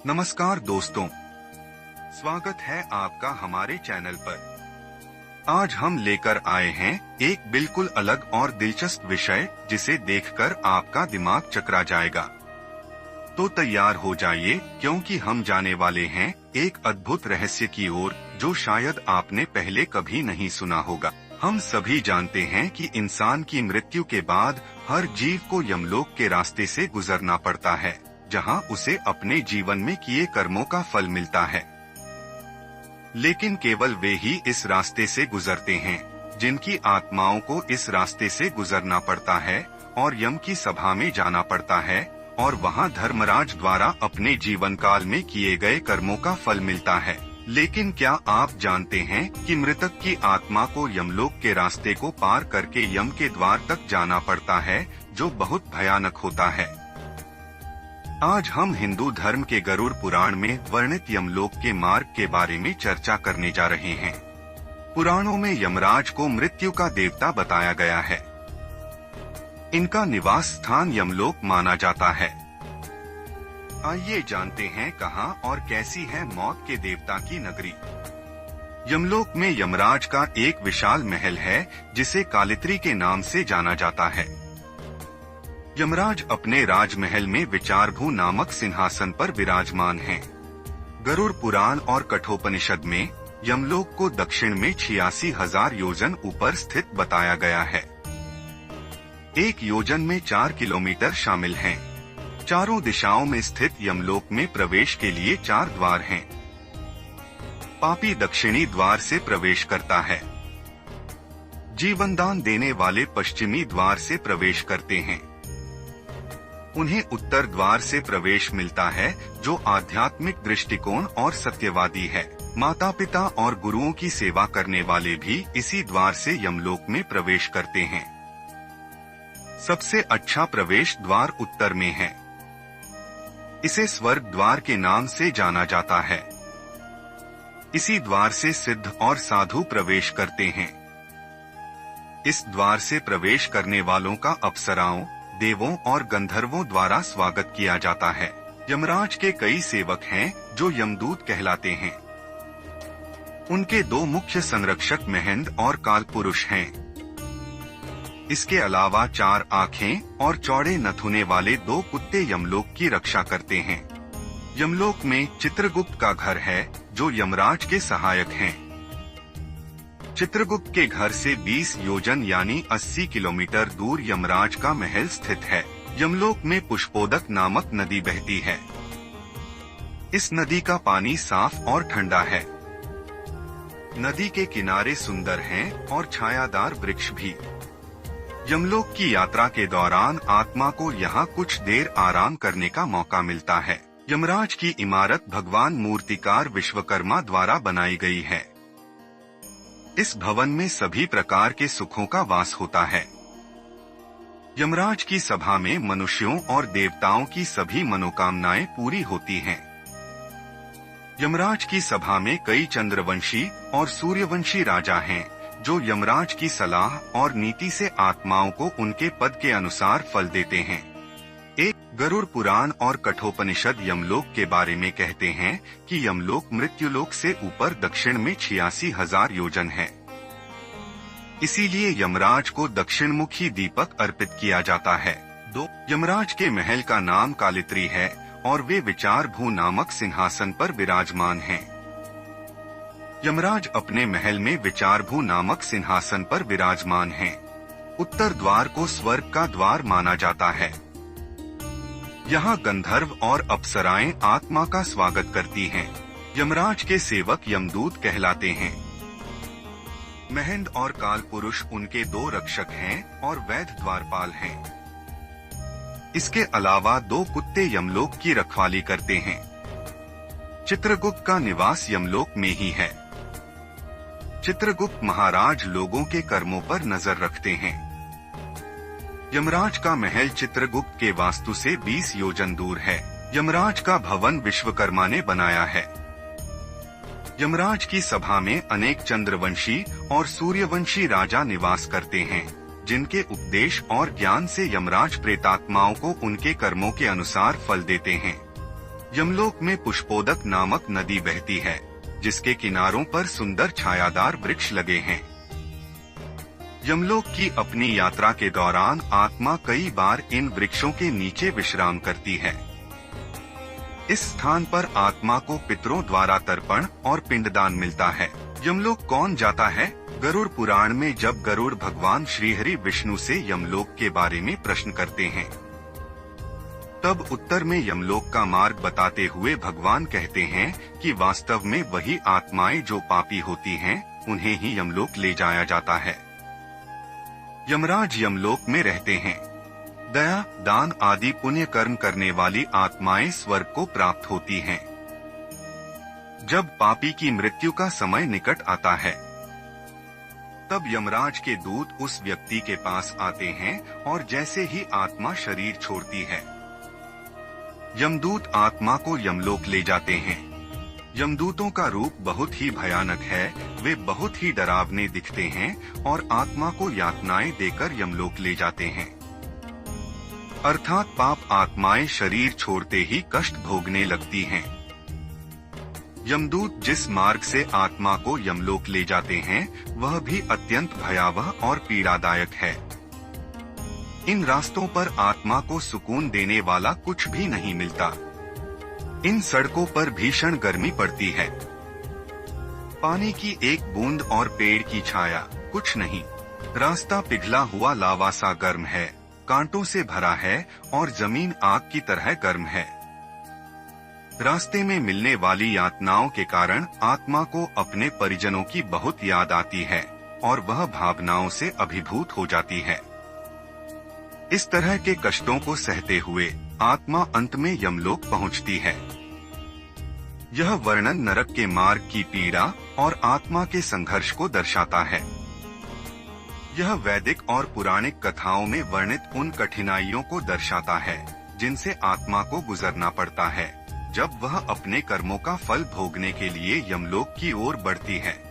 नमस्कार दोस्तों, स्वागत है आपका हमारे चैनल पर। आज हम लेकर आए हैं एक बिल्कुल अलग और दिलचस्प विषय जिसे देखकर आपका दिमाग चकरा जाएगा। तो तैयार हो जाइए, क्योंकि हम जाने वाले हैं एक अद्भुत रहस्य की ओर जो शायद आपने पहले कभी नहीं सुना होगा। हम सभी जानते हैं कि इंसान की मृत्यु के बाद हर जीव को यमलोक के रास्ते से गुजरना पड़ता है, जहां उसे अपने जीवन में किए कर्मों का फल मिलता है। लेकिन केवल वे ही इस रास्ते से गुजरते हैं जिनकी आत्माओं को इस रास्ते से गुजरना पड़ता है और यम की सभा में जाना पड़ता है और वहां धर्मराज द्वारा अपने जीवन काल में किए गए कर्मों का फल मिलता है। लेकिन क्या आप जानते हैं कि मृतक की आत्मा को यमलोक के रास्ते को पार करके यम के द्वार तक जाना पड़ता है, जो बहुत भयानक होता है। आज हम हिंदू धर्म के गरुड़ पुराण में वर्णित यमलोक के मार्ग के बारे में चर्चा करने जा रहे हैं। पुराणों में यमराज को मृत्यु का देवता बताया गया है। इनका निवास स्थान यमलोक माना जाता है। आइए जानते हैं कहां और कैसी है मौत के देवता की नगरी। यमलोक में यमराज का एक विशाल महल है जिसे कालित्री के नाम से जाना जाता है। यमराज अपने राजमहल में विचारभू नामक सिंहासन पर विराजमान हैं। गरुड़ पुराण और कठोपनिषद में यमलोक को दक्षिण में 86,000 योजन ऊपर स्थित बताया गया है। एक योजन में 4 किलोमीटर शामिल हैं। चारों दिशाओं में स्थित यमलोक में प्रवेश के लिए 4 द्वार हैं। पापी दक्षिणी द्वार से प्रवेश करता है। जीवनदान देने वाले पश्चिमी द्वार से प्रवेश करते हैं। उन्हें उत्तर द्वार से प्रवेश मिलता है, जो आध्यात्मिक दृष्टिकोण और सत्यवादी है। माता पिता और गुरुओं की सेवा करने वाले भी इसी द्वार से यमलोक में प्रवेश करते हैं। सबसे अच्छा प्रवेश द्वार उत्तर में है। इसे स्वर्ग द्वार के नाम से जाना जाता है। इसी द्वार से सिद्ध और साधु प्रवेश करते हैं। इस द्वार से प्रवेश करने वालों का अप्सराओं, देवों और गंधर्वों द्वारा स्वागत किया जाता है। यमराज के कई सेवक हैं जो यमदूत कहलाते हैं। उनके 2 मुख्य संरक्षक महेंद्र और कालपुरुष हैं। इसके अलावा 4 आंखें और चौड़े नथुने वाले 2 कुत्ते यमलोक की रक्षा करते हैं। यमलोक में चित्रगुप्त का घर है, जो यमराज के सहायक हैं। चित्रगुप्त के घर से 20 योजन यानी 80 किलोमीटर दूर यमराज का महल स्थित है। यमलोक में पुष्पोदक नामक नदी बहती है। इस नदी का पानी साफ और ठंडा है। नदी के किनारे सुंदर हैं और छायादार वृक्ष भी। यमलोक की यात्रा के दौरान आत्मा को यहाँ कुछ देर आराम करने का मौका मिलता है। यमराज की इमारत भगवान मूर्तिकार विश्वकर्मा द्वारा बनाई गई है। इस भवन में सभी प्रकार के सुखों का वास होता है। यमराज की सभा में मनुष्यों और देवताओं की सभी मनोकामनाएं पूरी होती हैं। यमराज की सभा में कई चंद्रवंशी और सूर्यवंशी राजा हैं, जो यमराज की सलाह और नीति से आत्माओं को उनके पद के अनुसार फल देते हैं। एक गरुड़ पुराण और कठोपनिषद यमलोक के बारे में कहते हैं कि यमलोक मृत्युलोक से ऊपर दक्षिण में 86,000 योजन है। इसीलिए यमराज को दक्षिणमुखी दीपक अर्पित किया जाता है। 2 यमराज के महल का नाम कालित्री है और वे विचारभू नामक सिंहासन पर विराजमान हैं। यमराज अपने महल में विचारभू नामक सिंहासन पर विराजमान हैं। उत्तर द्वार को स्वर्ग का द्वार माना जाता है। यहाँ गंधर्व और अप्सराएं आत्मा का स्वागत करती हैं। यमराज के सेवक यमदूत कहलाते हैं। महेंद्र और कालपुरुष उनके 2 रक्षक हैं और वैध द्वारपाल हैं। इसके अलावा 2 कुत्ते यमलोक की रखवाली करते हैं। चित्रगुप्त का निवास यमलोक में ही है। चित्रगुप्त महाराज लोगों के कर्मों पर नजर रखते हैं। यमराज का महल चित्रगुप्त के वास्तु से 20 योजन दूर है। यमराज का भवन विश्वकर्मा ने बनाया है। यमराज की सभा में अनेक चंद्रवंशी और सूर्यवंशी राजा निवास करते हैं, जिनके उपदेश और ज्ञान से यमराज प्रेतात्माओं को उनके कर्मों के अनुसार फल देते हैं। यमलोक में पुष्पोदक नामक नदी बहती है, जिसके किनारों पर सुंदर छायादार वृक्ष लगे हैं। यमलोक की अपनी यात्रा के दौरान आत्मा कई बार इन वृक्षों के नीचे विश्राम करती है। इस स्थान पर आत्मा को पितरों द्वारा तर्पण और पिंडदान मिलता है। यमलोक कौन जाता है? गरुड़ पुराण में जब गरुड़ भगवान श्रीहरि विष्णु से यमलोक के बारे में प्रश्न करते हैं, तब उत्तर में यमलोक का मार्ग बताते हुए भगवान कहते हैं कि वास्तव में वही आत्माएं जो पापी होती हैं, उन्हें ही यमलोक ले जाया जाता है। यमराज यमलोक में रहते हैं। दया, दान आदि पुण्य कर्म करने वाली आत्माएं स्वर्ग को प्राप्त होती हैं। जब पापी की मृत्यु का समय निकट आता है, तब यमराज के दूत उस व्यक्ति के पास आते हैं और जैसे ही आत्मा शरीर छोड़ती है, यमदूत आत्मा को यमलोक ले जाते हैं। यमदूतों का रूप बहुत ही भयानक है। वे बहुत ही डरावने दिखते हैं और आत्मा को यातनाएं देकर यमलोक ले जाते हैं। अर्थात पाप आत्माएं शरीर छोड़ते ही कष्ट भोगने लगती हैं। यमदूत जिस मार्ग से आत्मा को यमलोक ले जाते हैं, वह भी अत्यंत भयावह और पीड़ादायक है। इन रास्तों पर आत्मा को सुकून देने वाला कुछ भी नहीं मिलता। इन सड़कों पर भीषण गर्मी पड़ती है। पानी की एक बूंद और पेड़ की छाया, कुछ नहीं। रास्ता पिघला हुआ लावा सा गर्म है, कांटों से भरा है और जमीन आग की तरह गर्म है। रास्ते में मिलने वाली यातनाओं के कारण आत्मा को अपने परिजनों की बहुत याद आती है और वह भावनाओं से अभिभूत हो जाती है। इस तरह के कष्टों को सहते हुए आत्मा अंत में यमलोक पहुंचती है। यह वर्णन नरक के मार्ग की पीड़ा और आत्मा के संघर्ष को दर्शाता है। यह वैदिक और पुराणिक कथाओं में वर्णित उन कठिनाइयों को दर्शाता है जिनसे आत्मा को गुजरना पड़ता है जब वह अपने कर्मों का फल भोगने के लिए यमलोक की ओर बढ़ती है।